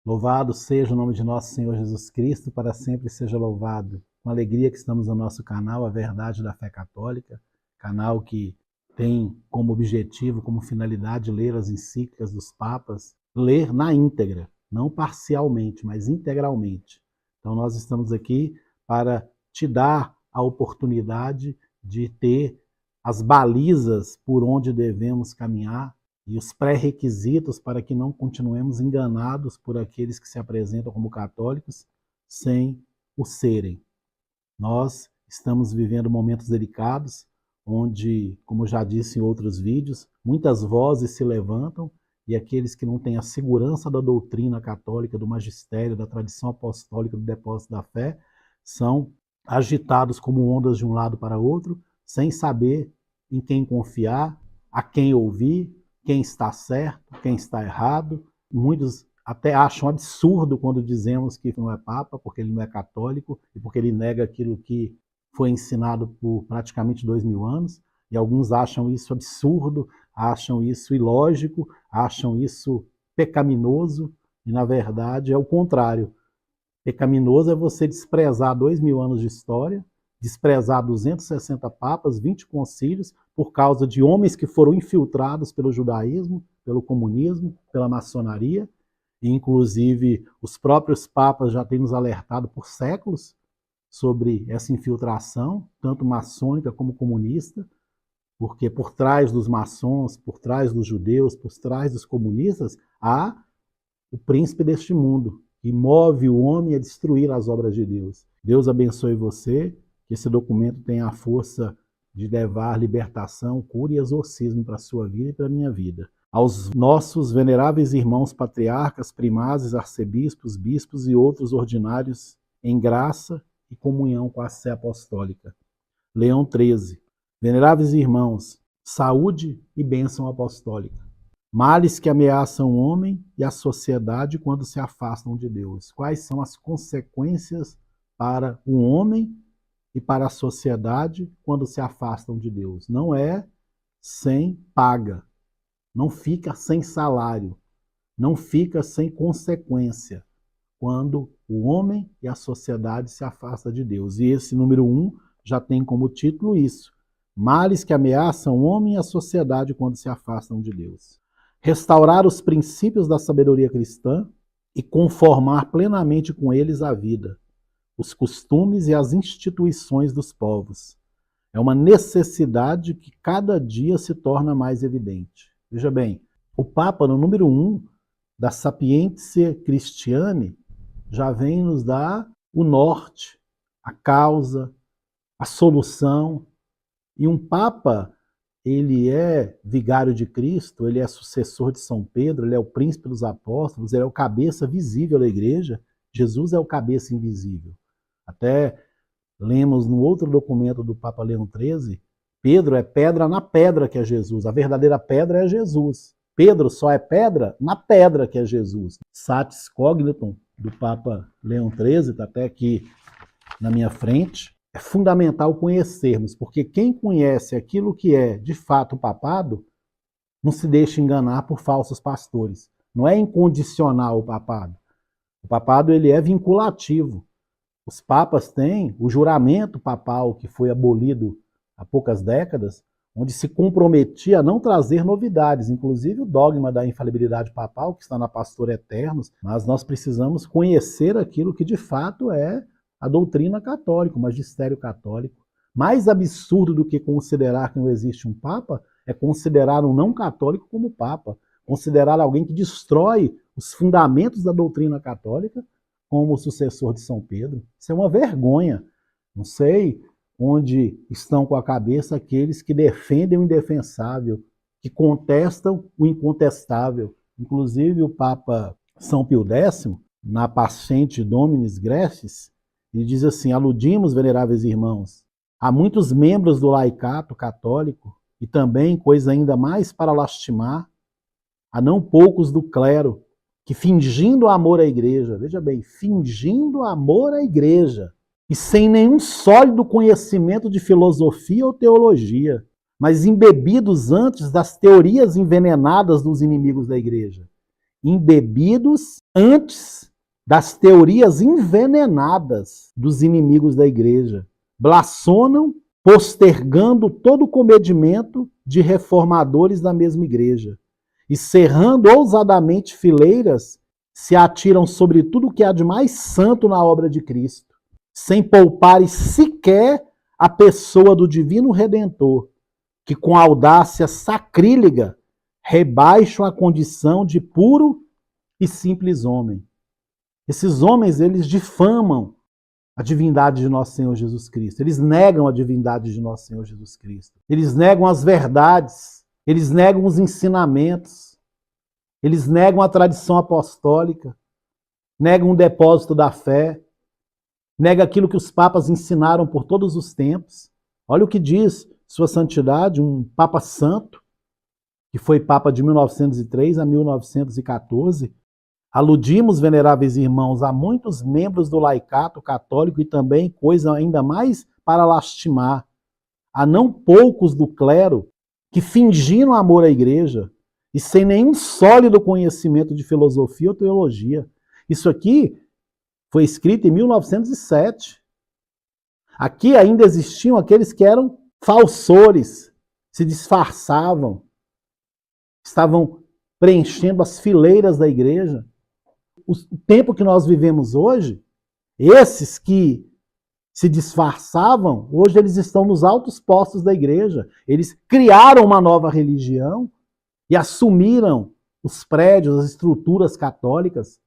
Louvado seja o nome de nosso Senhor Jesus Cristo, para sempre seja louvado. Com alegria que estamos no nosso canal, A Verdade da Fé Católica, canal que tem como objetivo, como finalidade, ler as encíclicas dos papas, ler na íntegra, não parcialmente, mas integralmente. Então nós estamos aqui para te dar a oportunidade de ter as balizas por onde devemos caminhar, e os pré-requisitos para que não continuemos enganados por aqueles que se apresentam como católicos sem o serem. Nós estamos vivendo momentos delicados, onde, como já disse em outros vídeos, muitas vozes se levantam e aqueles que não têm a segurança da doutrina católica, do magistério, da tradição apostólica, do depósito da fé, são agitados como ondas de um lado para outro, sem saber em quem confiar, a quem ouvir, quem está certo, quem está errado. Muitos até acham absurdo quando dizemos que não é papa, porque ele não é católico e porque ele nega aquilo que foi ensinado por praticamente 2000 anos. E alguns acham isso absurdo, acham isso ilógico, acham isso pecaminoso. E na verdade é o contrário. Pecaminoso é você desprezar 2000 anos de história, desprezar 260 papas, 20 concílios, por causa de homens que foram infiltrados pelo judaísmo, pelo comunismo, pela maçonaria, e inclusive os próprios papas já têm nos alertado por séculos sobre essa infiltração, tanto maçônica como comunista, porque por trás dos maçons, por trás dos judeus, por trás dos comunistas, há o príncipe deste mundo, que move o homem a destruir as obras de Deus. Deus abençoe você, que esse documento tenha a força de levar libertação, cura e exorcismo para a sua vida e para a minha vida. Aos nossos veneráveis irmãos patriarcas, primazes, arcebispos, bispos e outros ordinários em graça e comunhão com a sé apostólica. Leão 13. Veneráveis irmãos, saúde e bênção apostólica. Males que ameaçam o homem e a sociedade quando se afastam de Deus. Quais são as consequências para o homem e para a sociedade quando se afastam de Deus? Não é sem paga, não fica sem salário, não fica sem consequência quando o homem e a sociedade se afastam de Deus. E esse número 1 já tem como título isso: males que ameaçam o homem e a sociedade quando se afastam de Deus. Restaurar os princípios da sabedoria cristã e conformar plenamente com eles a vida, os costumes e as instituições dos povos. É uma necessidade que cada dia se torna mais evidente. Veja bem, o Papa, no número 1 da Sapientiae Christianae, já vem nos dar o norte, a causa, a solução. E um Papa, ele é vigário de Cristo, ele é sucessor de São Pedro, ele é o príncipe dos apóstolos, ele é o cabeça visível da igreja. Jesus é o cabeça invisível. Até lemos no outro documento do Papa Leão XIII, Pedro é pedra na pedra que é Jesus. A verdadeira pedra é Jesus. Pedro só é pedra na pedra que é Jesus. Satis Cognitum, do Papa Leão XIII, está até aqui na minha frente. É fundamental conhecermos, porque quem conhece aquilo que é de fato o papado, não se deixa enganar por falsos pastores. Não é incondicional o papado. O papado ele é vinculativo. Os papas têm o juramento papal que foi abolido há poucas décadas, onde se comprometia a não trazer novidades, inclusive o dogma da infalibilidade papal, que está na Pastor Eternos, mas nós precisamos conhecer aquilo que de fato é a doutrina católica, o magistério católico. Mais absurdo do que considerar que não existe um papa é considerar um não católico como papa, considerar alguém que destrói os fundamentos da doutrina católica como o sucessor de São Pedro. Isso é uma vergonha. Não sei onde estão com a cabeça aqueles que defendem o indefensável, que contestam o incontestável. Inclusive o Papa São Pio X, na Pascente Dominis Grescis, ele diz assim: aludimos, veneráveis irmãos, há muitos membros do laicato católico, e também, coisa ainda mais para lastimar, há não poucos do clero, que fingindo amor à igreja, veja bem, fingindo amor à igreja, e sem nenhum sólido conhecimento de filosofia ou teologia, mas embebidos antes das teorias envenenadas dos inimigos da igreja, embebidos antes das teorias envenenadas dos inimigos da igreja. Blasonam, postergando todo o comedimento de reformadores da mesma igreja. E cerrando ousadamente fileiras, se atiram sobre tudo o que há de mais santo na obra de Cristo, sem pouparem sequer a pessoa do divino Redentor, que com audácia sacrílega rebaixam a condição de puro e simples homem. Esses homens, eles difamam a divindade de nosso Senhor Jesus Cristo. Eles negam a divindade de nosso Senhor Jesus Cristo. Eles negam as verdades. Eles negam os ensinamentos. Eles negam a tradição apostólica. Negam o depósito da fé. Negam aquilo que os papas ensinaram por todos os tempos. Olha o que diz Sua Santidade, um Papa Santo, que foi Papa de 1903 a 1914, aludimos, veneráveis irmãos, a muitos membros do laicato católico e também, coisa ainda mais para lastimar, a não poucos do clero que fingiram amor à igreja e sem nenhum sólido conhecimento de filosofia ou teologia. Isso aqui foi escrito em 1907. Aqui ainda existiam aqueles que eram falsores, se disfarçavam, estavam preenchendo as fileiras da igreja. O tempo que nós vivemos hoje, esses que se disfarçavam, hoje eles estão nos altos postos da igreja. Eles criaram uma nova religião e assumiram os prédios, as estruturas católicas.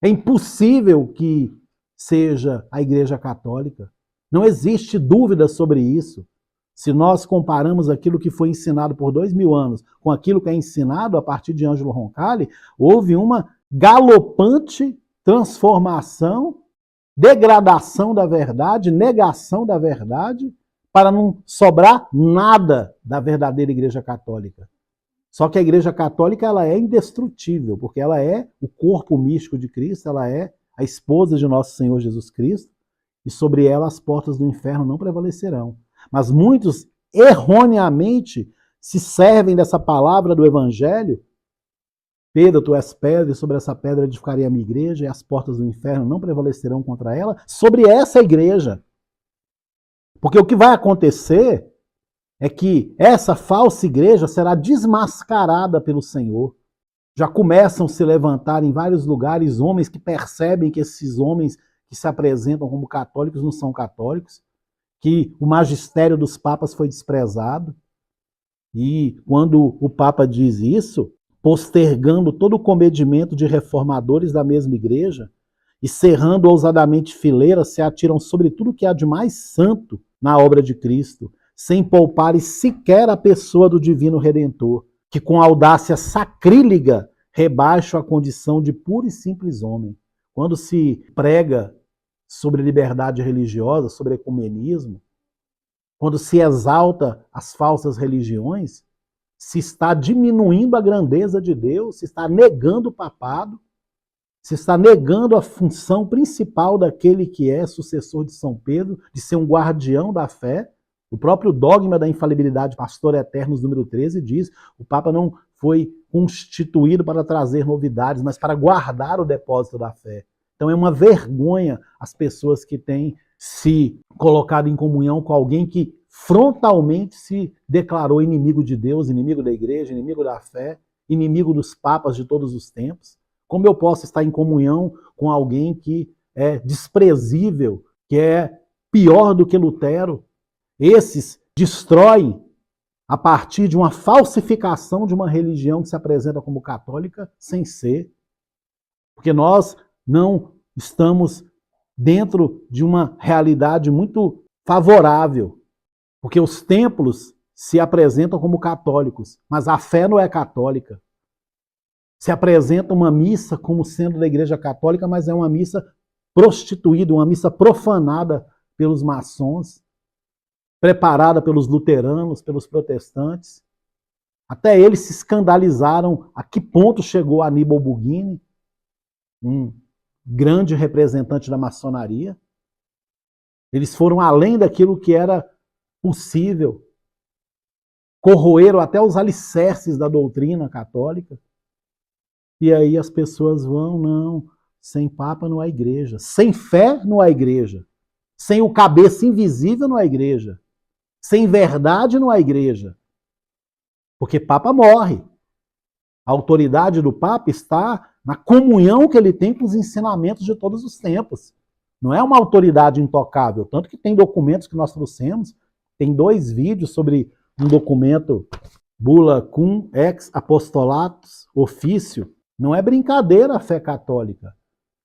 É impossível que seja a Igreja Católica. Não existe dúvida sobre isso. Se nós comparamos aquilo que foi ensinado por 2000 anos com aquilo que é ensinado a partir de Ângelo Roncalli, houve uma galopante transformação, degradação da verdade, negação da verdade, para não sobrar nada da verdadeira Igreja Católica. Só que a Igreja Católica ela é indestrutível, porque ela é o corpo místico de Cristo, ela é a esposa de nosso Senhor Jesus Cristo, e sobre ela as portas do inferno não prevalecerão. Mas muitos erroneamente se servem dessa palavra do Evangelho. Pedro, tu és pedra, e sobre essa pedra edificarei a minha igreja, e as portas do inferno não prevalecerão contra ela, sobre essa igreja. Porque o que vai acontecer é que essa falsa igreja será desmascarada pelo Senhor. Já começam a se levantar em vários lugares homens que percebem que esses homens que se apresentam como católicos não são católicos, que o magistério dos papas foi desprezado. E quando o Papa diz isso, postergando todo o comedimento de reformadores da mesma igreja e cerrando ousadamente fileiras, se atiram sobre tudo que há de mais santo na obra de Cristo, sem pouparem sequer a pessoa do divino Redentor, que com audácia sacrílega rebaixa a condição de puro e simples homem. Quando se prega sobre liberdade religiosa, sobre ecumenismo, quando se exalta as falsas religiões, se está diminuindo a grandeza de Deus, se está negando o papado, se está negando a função principal daquele que é sucessor de São Pedro, de ser um guardião da fé. O próprio dogma da infalibilidade Pastor Eternos, número 13, diz: o Papa não foi constituído para trazer novidades, mas para guardar o depósito da fé. Então é uma vergonha as pessoas que têm se colocado em comunhão com alguém que frontalmente se declarou inimigo de Deus, inimigo da igreja, inimigo da fé, inimigo dos papas de todos os tempos. Como eu posso estar em comunhão com alguém que é desprezível, que é pior do que Lutero? Esses destroem a partir de uma falsificação de uma religião que se apresenta como católica sem ser. Porque nós não estamos dentro de uma realidade muito favorável. Porque os templos se apresentam como católicos, mas a fé não é católica. Se apresenta uma missa como sendo da Igreja Católica, mas é uma missa prostituída, uma missa profanada pelos maçons, preparada pelos luteranos, pelos protestantes. Até eles se escandalizaram a que ponto chegou Aníbal Bugini, um grande representante da maçonaria. Eles foram além daquilo que era possível, corroeram até os alicerces da doutrina católica. E aí as pessoas vão, não, sem Papa não há igreja. Sem fé não há igreja. Sem o cabeça invisível não há igreja. Sem verdade não há igreja. Porque Papa morre. A autoridade do Papa está na comunhão que ele tem com os ensinamentos de todos os tempos. Não é uma autoridade intocável. Tanto que tem documentos que nós trouxemos, tem 2 vídeos sobre um documento, Bula Cum Ex Apostolatus Ofício. Não é brincadeira a fé católica.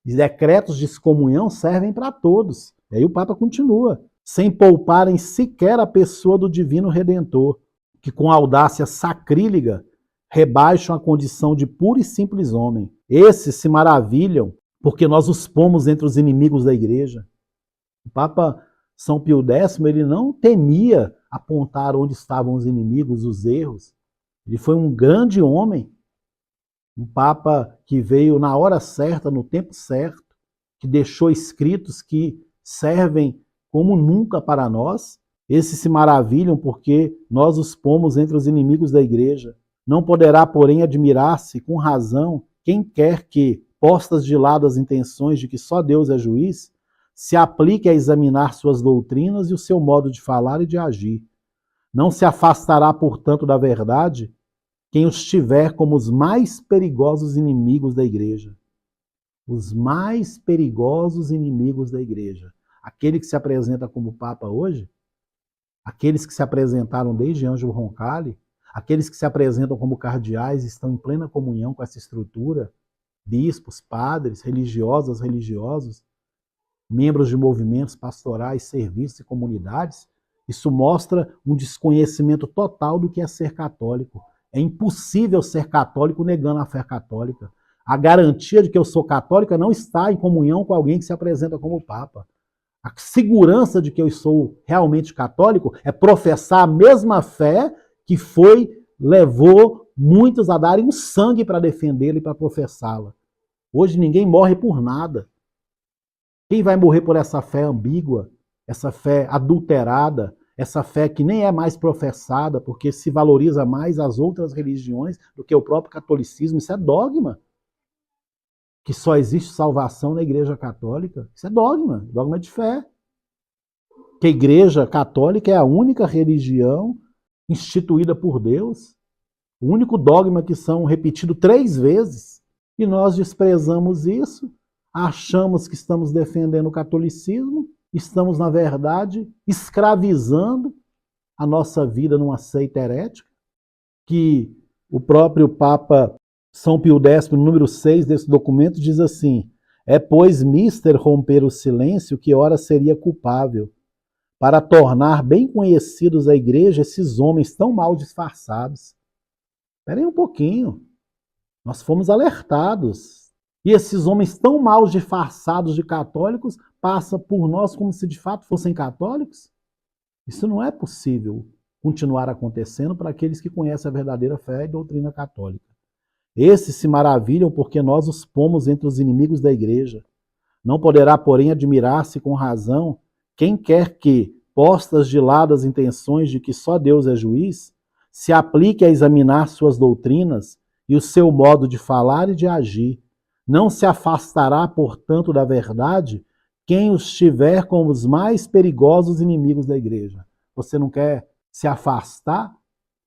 Os decretos de excomunhão servem para todos. E aí o Papa continua, sem pouparem sequer a pessoa do divino Redentor, que com audácia sacrílega rebaixam a condição de puro e simples homem. Esses se maravilham porque nós os pomos entre os inimigos da igreja. O Papa São Pio X, ele não temia apontar onde estavam os inimigos, os erros. Ele foi um grande homem, um Papa que veio na hora certa, no tempo certo, que deixou escritos que servem como nunca para nós. Esses se maravilham porque nós os pomos entre os inimigos da igreja. Não poderá, porém, admirar-se, com razão, quem quer que, postas de lado as intenções de que só Deus é juiz, se aplique a examinar suas doutrinas e o seu modo de falar e de agir. Não se afastará, portanto, da verdade quem os tiver como os mais perigosos inimigos da igreja. Os mais perigosos inimigos da igreja. Aquele que se apresenta como Papa hoje, aqueles que se apresentaram desde Ângelo Roncalli, aqueles que se apresentam como cardeais estão em plena comunhão com essa estrutura, bispos, padres, religiosas, religiosos, membros de movimentos pastorais, serviços e comunidades. Isso mostra um desconhecimento total do que é ser católico. É impossível ser católico negando a fé católica. A garantia de que eu sou católica não está em comunhão com alguém que se apresenta como Papa. A segurança de que eu sou realmente católico é professar a mesma fé que levou muitos a darem o sangue para defendê-la e para professá-la. Hoje ninguém morre por nada. Quem vai morrer por essa fé ambígua, essa fé adulterada, essa fé que nem é mais professada, porque se valoriza mais as outras religiões do que o próprio catolicismo? Isso é dogma. Que só existe salvação na Igreja Católica. Isso é dogma, dogma de fé. Que a Igreja Católica é a única religião instituída por Deus, o único dogma que são repetido 3 vezes, e nós desprezamos isso, achamos que estamos defendendo o catolicismo, estamos, na verdade, escravizando a nossa vida numa seita herética, que o próprio Papa São Pio X, no número 6 desse documento, diz assim: é, pois, mister romper o silêncio que ora seria culpável, para tornar bem conhecidos à igreja esses homens tão mal disfarçados. Espera aí um pouquinho. Nós fomos alertados. E esses homens tão mal disfarçados de católicos passam por nós como se de fato fossem católicos? Isso não é possível continuar acontecendo para aqueles que conhecem a verdadeira fé e doutrina católica. Esses se maravilham porque nós os pomos entre os inimigos da igreja. Não poderá, porém, admirar-se com razão quem quer que, postas de lado as intenções de que só Deus é juiz, se aplique a examinar suas doutrinas e o seu modo de falar e de agir. Não se afastará, portanto, da verdade quem os tiver como os mais perigosos inimigos da igreja. Você não quer se afastar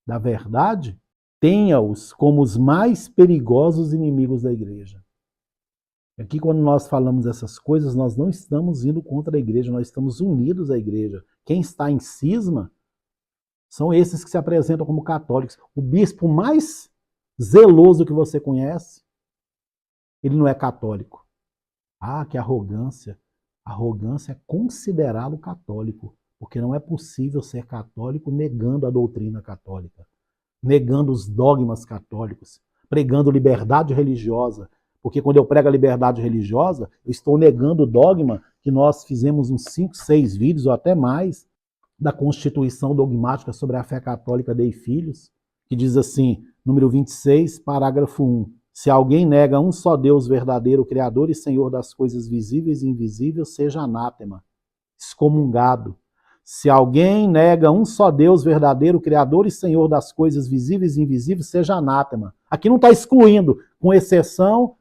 da verdade? Tenha-os como os mais perigosos inimigos da igreja. Aqui, quando nós falamos essas coisas, nós não estamos indo contra a igreja, nós estamos unidos à igreja. Quem está em cisma são esses que se apresentam como católicos. O bispo mais zeloso que você conhece, ele não é católico. Ah, que arrogância. Arrogância é considerá-lo católico, porque não é possível ser católico negando a doutrina católica, negando os dogmas católicos, pregando liberdade religiosa. Porque quando eu prego a liberdade religiosa, eu estou negando o dogma que nós fizemos uns 5, 6 vídeos ou até mais da Constituição Dogmática sobre a Fé Católica Dei Filhos, que diz assim, número 26, parágrafo 1. Se alguém nega um só Deus verdadeiro, Criador e Senhor das coisas visíveis e invisíveis, seja anátema, excomungado. Se alguém nega um só Deus verdadeiro, Criador e Senhor das coisas visíveis e invisíveis, seja anátema. Aqui não está excluindo, com exceção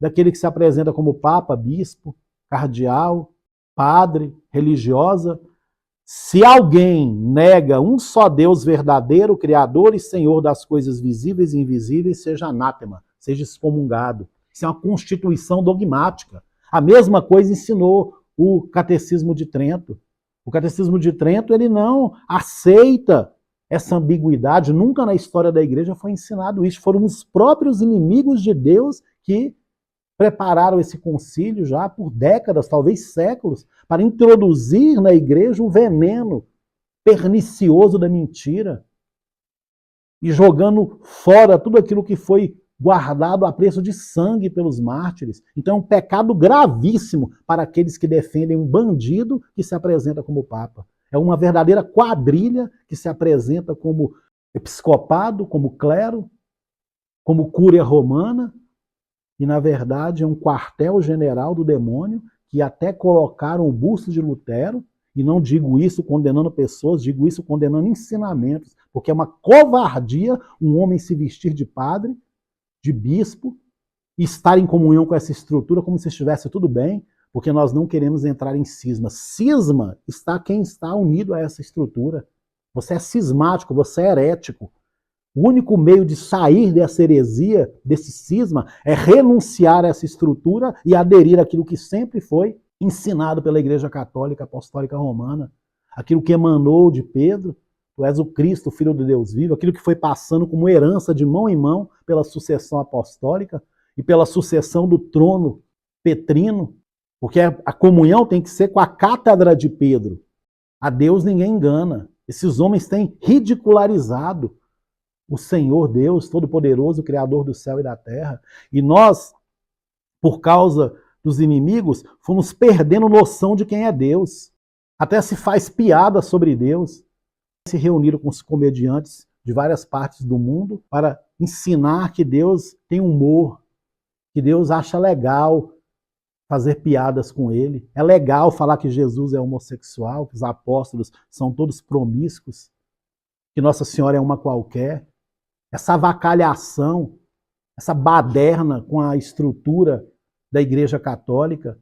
daquele que se apresenta como papa, bispo, cardeal, padre, religiosa. Se alguém nega um só Deus verdadeiro, Criador e Senhor das coisas visíveis e invisíveis, seja anátema, seja excomungado. Isso é uma constituição dogmática. A mesma coisa ensinou o Catecismo de Trento. O Catecismo de Trento, ele não aceita essa ambiguidade. Nunca na história da igreja foi ensinado isso. Foram os próprios inimigos de Deus que prepararam esse concílio já por décadas, talvez séculos, para introduzir na igreja o veneno pernicioso da mentira e jogando fora tudo aquilo que foi guardado a preço de sangue pelos mártires. Então é um pecado gravíssimo para aqueles que defendem um bandido que se apresenta como papa. É uma verdadeira quadrilha que se apresenta como episcopado, como clero, como cúria romana, e na verdade é um quartel-general do demônio, que até colocaram o busto de Lutero, e não digo isso condenando pessoas, digo isso condenando ensinamentos, porque é uma covardia um homem se vestir de padre, de bispo, e estar em comunhão com essa estrutura como se estivesse tudo bem, porque nós não queremos entrar em cisma. Cisma está quem está unido a essa estrutura. Você é cismático, você é herético. O único meio de sair dessa heresia, desse cisma, é renunciar a essa estrutura e aderir àquilo que sempre foi ensinado pela Igreja Católica Apostólica Romana, aquilo que emanou de Pedro, tu és o Cristo, o Filho de Deus vivo, aquilo que foi passando como herança de mão em mão pela sucessão apostólica e pela sucessão do trono petrino, porque a comunhão tem que ser com a cátedra de Pedro. A Deus ninguém engana. Esses homens têm ridicularizado o Senhor Deus Todo-Poderoso, Criador do céu e da terra. E nós, por causa dos inimigos, fomos perdendo noção de quem é Deus. Até se faz piada sobre Deus. Se reuniram com os comediantes de várias partes do mundo para ensinar que Deus tem humor, que Deus acha legal fazer piadas com ele. É legal falar que Jesus é homossexual, que os apóstolos são todos promíscuos, que Nossa Senhora é uma qualquer. Essa avacalhação, essa baderna com a estrutura da Igreja Católica,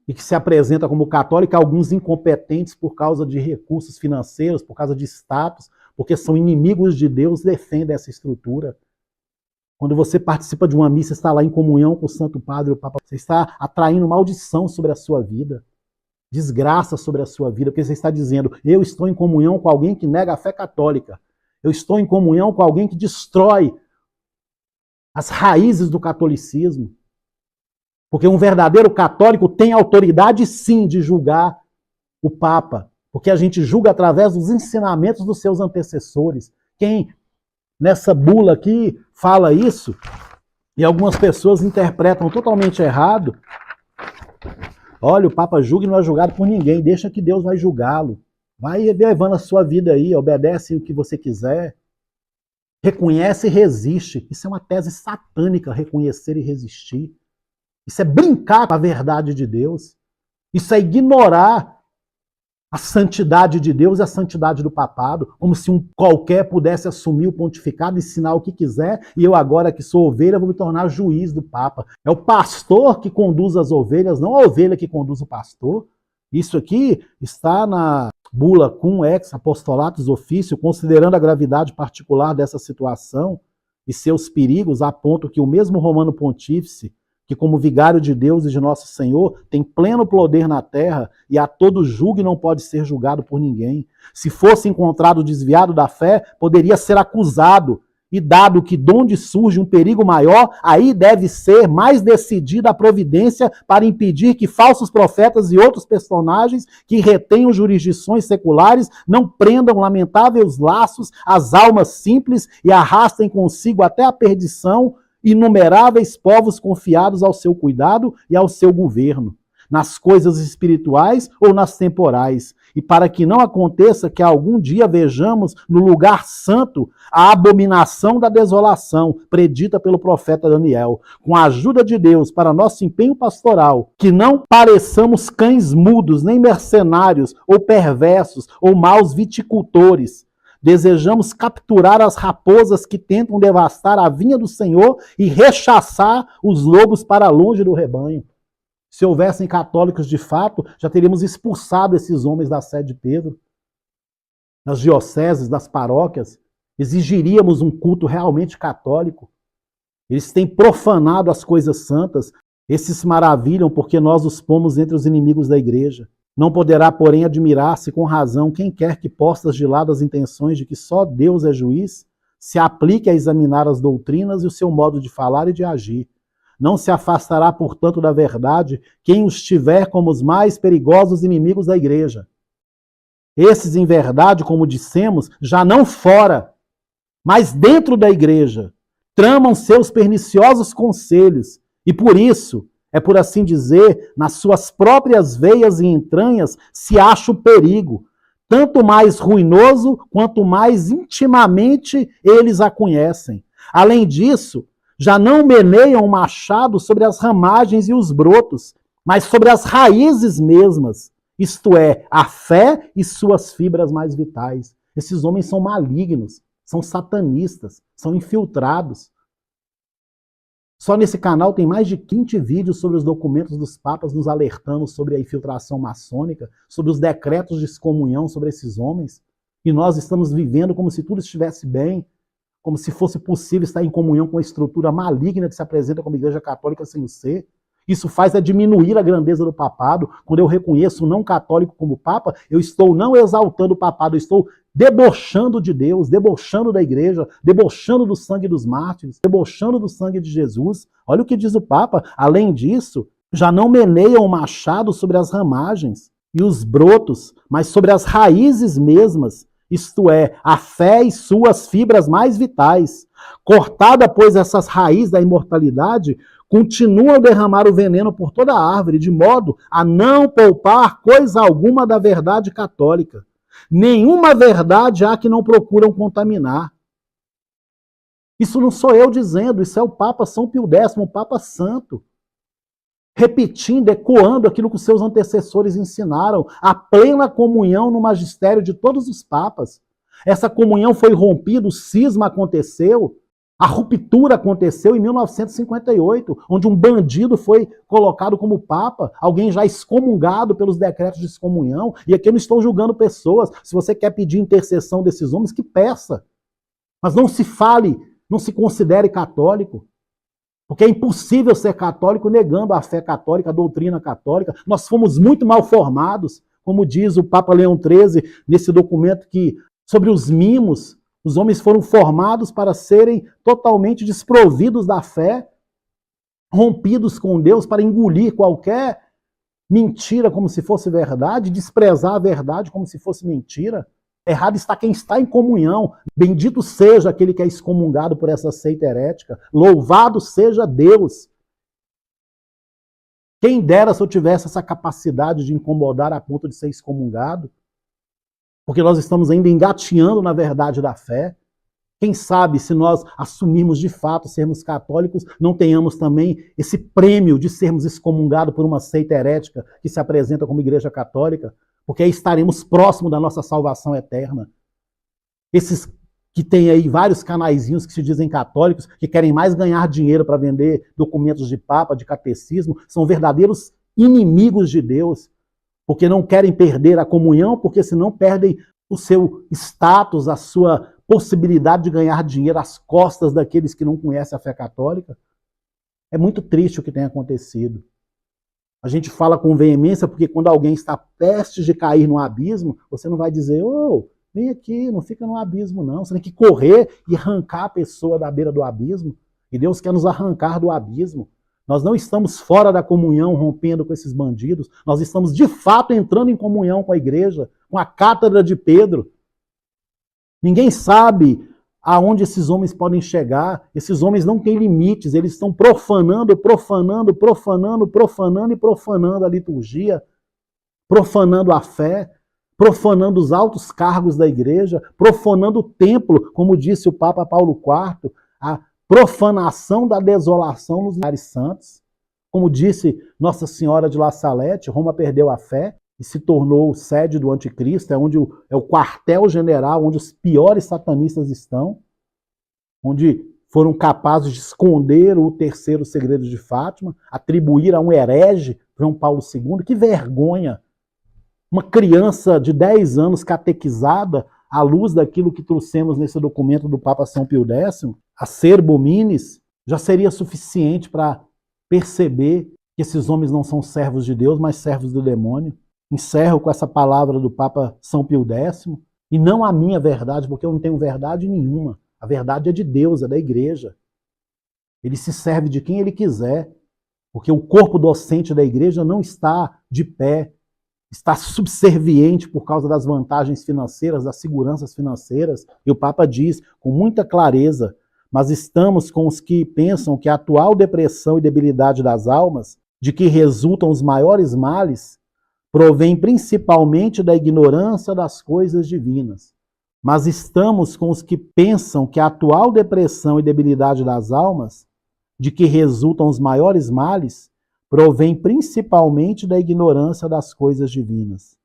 e que se apresenta como católica, alguns incompetentes por causa de recursos financeiros, por causa de status, porque são inimigos de Deus, defendem essa estrutura. Quando você participa de uma missa, está lá em comunhão com o Santo Padre, o Papa, você está atraindo maldição sobre a sua vida, desgraça sobre a sua vida, porque você está dizendo, eu estou em comunhão com alguém que nega a fé católica, eu estou em comunhão com alguém que destrói as raízes do catolicismo. Porque um verdadeiro católico tem autoridade, sim, de julgar o Papa. Porque a gente julga através dos ensinamentos dos seus antecessores. Quem, nessa bula aqui, fala isso, e algumas pessoas interpretam totalmente errado. Olha, o Papa julga e não é julgado por ninguém. Deixa que Deus vai julgá-lo. Vai levando a sua vida aí, obedece o que você quiser. Reconhece e resiste. Isso é uma tese satânica, reconhecer e resistir. Isso é brincar com a verdade de Deus. Isso é ignorar a santidade de Deus e a santidade do papado, como se um qualquer pudesse assumir o pontificado, ensinar o que quiser, e eu agora que sou ovelha vou me tornar juiz do Papa. É o pastor que conduz as ovelhas, não a ovelha que conduz o pastor. Isso aqui está na bula cum ex apostolatus officio, considerando a gravidade particular dessa situação e seus perigos, a ponto que o mesmo Romano Pontífice, que como vigário de Deus e de Nosso Senhor, tem pleno poder na terra e a todo julgo e não pode ser julgado por ninguém. Se fosse encontrado desviado da fé, poderia ser acusado. E dado que de onde surge um perigo maior, aí deve ser mais decidida a providência para impedir que falsos profetas e outros personagens que retenham jurisdições seculares não prendam lamentáveis laços às almas simples e arrastem consigo até a perdição inumeráveis povos confiados ao seu cuidado e ao seu governo. nas coisas espirituais ou nas temporais, e para que não aconteça que algum dia vejamos no lugar santo a abominação da desolação predita pelo profeta Daniel. Com a ajuda de Deus para nosso empenho pastoral, que não pareçamos cães mudos, nem mercenários, ou perversos, ou maus viticultores. Desejamos capturar as raposas que tentam devastar a vinha do Senhor e rechaçar os lobos para longe do rebanho. Se houvessem católicos de fato, já teríamos expulsado esses homens da sede de Pedro, das dioceses, das paróquias. Exigiríamos um culto realmente católico. Eles têm profanado as coisas santas. Esses se maravilham porque nós os pomos entre os inimigos da igreja. Não poderá, porém, admirar-se com razão quem quer que, postas de lado as intenções de que só Deus é juiz, se aplique a examinar as doutrinas e o seu modo de falar e de agir. Não se afastará, portanto, da verdade quem os tiver como os mais perigosos inimigos da igreja. Esses, em verdade, como dissemos, já não fora, mas dentro da igreja, tramam seus perniciosos conselhos, e por isso, é por assim dizer, nas suas próprias veias e entranhas se acha o perigo, tanto mais ruinoso quanto mais intimamente eles a conhecem. Além disso, já não meneiam o machado sobre as ramagens e os brotos, mas sobre as raízes mesmas, isto é, a fé e suas fibras mais vitais. Esses homens são malignos, são satanistas, são infiltrados. Só nesse canal tem mais de 20 vídeos sobre os documentos dos papas nos alertando sobre a infiltração maçônica, sobre os decretos de excomunhão sobre esses homens. E nós estamos vivendo como se tudo estivesse bem, como se fosse possível estar em comunhão com a estrutura maligna que se apresenta como Igreja Católica sem o ser. Isso faz diminuir a grandeza do papado. Quando eu reconheço um não católico como papa, eu estou não exaltando o papado, eu estou debochando de Deus, debochando da igreja, debochando do sangue dos mártires, debochando do sangue de Jesus. Olha o que diz o Papa. Além disso, já não meneiam o machado sobre as ramagens e os brotos, mas sobre as raízes mesmas, isto é, a fé e suas fibras mais vitais. Cortada, pois, essas raízes da imortalidade, continua a derramar o veneno por toda a árvore, de modo a não poupar coisa alguma da verdade católica. Nenhuma verdade há que não procuram contaminar. Isso não sou eu dizendo, isso é o Papa São Pio X, o Papa Santo, repetindo, ecoando aquilo que os seus antecessores ensinaram, a plena comunhão no magistério de todos os papas. Essa comunhão foi rompida, o cisma aconteceu, a ruptura aconteceu em 1958, onde um bandido foi colocado como papa, alguém já excomungado pelos decretos de excomunhão, e aqui eu não estou julgando pessoas. Se você quer pedir intercessão desses homens, que peça. Mas não se fale, não se considere católico, porque é impossível ser católico negando a fé católica, a doutrina católica. Nós fomos muito mal formados, como diz o Papa Leão XIII, nesse documento que, sobre os mimos, os homens foram formados para serem totalmente desprovidos da fé, rompidos com Deus para engolir qualquer mentira como se fosse verdade, desprezar a verdade como se fosse mentira. Errado está quem está em comunhão. Bendito seja aquele que é excomungado por essa seita herética. Louvado seja Deus. Quem dera se eu tivesse essa capacidade de incomodar a ponto de ser excomungado. Porque nós estamos ainda engatinhando na verdade da fé. Quem sabe, se nós assumirmos de fato sermos católicos, não tenhamos também esse prêmio de sermos excomungados por uma seita herética que se apresenta como Igreja Católica, porque aí estaremos próximos da nossa salvação eterna. Esses que têm aí vários canaizinhos que se dizem católicos, que querem mais ganhar dinheiro para vender documentos de papa, de catecismo, são verdadeiros inimigos de Deus, porque não querem perder a comunhão, porque senão perdem o seu status, a sua possibilidade de ganhar dinheiro às costas daqueles que não conhecem a fé católica. É muito triste o que tem acontecido. A gente fala com veemência porque quando alguém está prestes de cair no abismo, você não vai dizer, vem aqui, não fica no abismo não. Você tem que correr e arrancar a pessoa da beira do abismo. E Deus quer nos arrancar do abismo. Nós não estamos fora da comunhão, rompendo com esses bandidos. Nós estamos, de fato, entrando em comunhão com a igreja, com a cátedra de Pedro. Ninguém sabe aonde esses homens podem chegar. Esses homens não têm limites, eles estão profanando, profanando, profanando, profanando e profanando a liturgia, profanando a fé, profanando os altos cargos da igreja, profanando o templo, como disse o Papa Paulo IV, a profanação da desolação nos lugares santos. Como disse Nossa Senhora de La Salette, Roma perdeu a fé e se tornou sede do anticristo, é o quartel-general onde os piores satanistas estão, onde foram capazes de esconder o terceiro segredo de Fátima, atribuir a um herege, João Paulo II. Que vergonha! Uma criança de 10 anos catequizada, à luz daquilo que trouxemos nesse documento do Papa São Pio X, Acerbo Minis, já seria suficiente para perceber que esses homens não são servos de Deus, mas servos do demônio. Encerro com essa palavra do Papa São Pio X, e não a minha verdade, porque eu não tenho verdade nenhuma. A verdade é de Deus, é da igreja. Ele se serve de quem ele quiser, porque o corpo docente da igreja não está de pé, está subserviente por causa das vantagens financeiras, das seguranças financeiras. E o Papa diz com muita clareza: mas estamos com os que pensam que a atual depressão e debilidade das almas, de que resultam os maiores males, provém principalmente da ignorância das coisas divinas. Mas estamos com os que pensam que a atual depressão e debilidade das almas, de que resultam os maiores males, provém principalmente da ignorância das coisas divinas.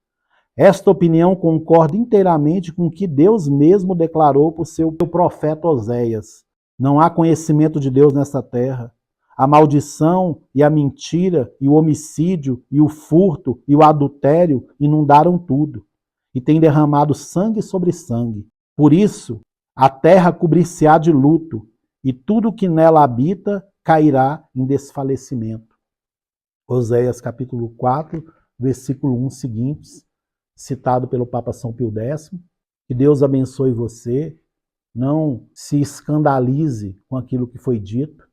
Esta opinião concorda inteiramente com o que Deus mesmo declarou por seu profeta Oséias. Não há conhecimento de Deus nesta terra. A maldição e a mentira e o homicídio e o furto e o adultério inundaram tudo e têm derramado sangue sobre sangue. Por isso, a terra cobrir-se-á de luto e tudo que nela habita cairá em desfalecimento. Oséias capítulo 4, versículo 1 seguintes, citado pelo Papa São Pio X. Que Deus abençoe você. Não se escandalize com aquilo que foi dito.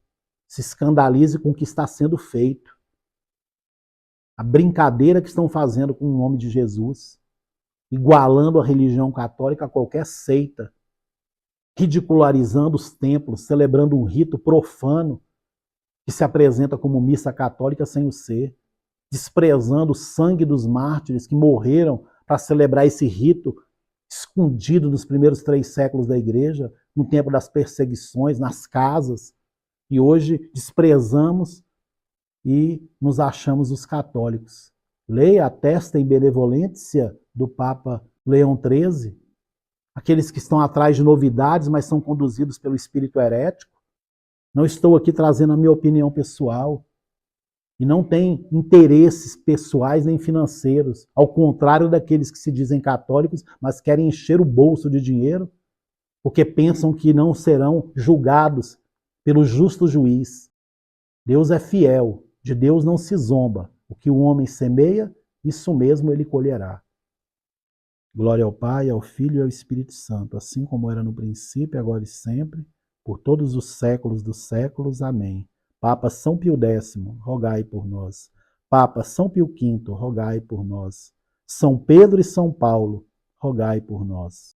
Se escandalize com o que está sendo feito. A brincadeira que estão fazendo com o nome de Jesus, igualando a religião católica a qualquer seita, ridicularizando os templos, celebrando um rito profano que se apresenta como missa católica sem o ser, desprezando o sangue dos mártires que morreram para celebrar esse rito escondido nos primeiros 3 séculos da igreja, no tempo das perseguições, nas casas. E hoje desprezamos e nos achamos os católicos. Leia a Testa em Benevolência do Papa Leão XIII. Aqueles que estão atrás de novidades, mas são conduzidos pelo espírito herético. Não estou aqui trazendo a minha opinião pessoal. E não tem interesses pessoais nem financeiros. Ao contrário daqueles que se dizem católicos, mas querem encher o bolso de dinheiro, porque pensam que não serão julgados pelo justo juiz. Deus é fiel, de Deus não se zomba. O que o homem semeia, isso mesmo ele colherá. Glória ao Pai, ao Filho e ao Espírito Santo, assim como era no princípio, agora e sempre, por todos os séculos dos séculos. Amém. Papa São Pio X, rogai por nós. Papa São Pio V, rogai por nós. São Pedro e São Paulo, rogai por nós.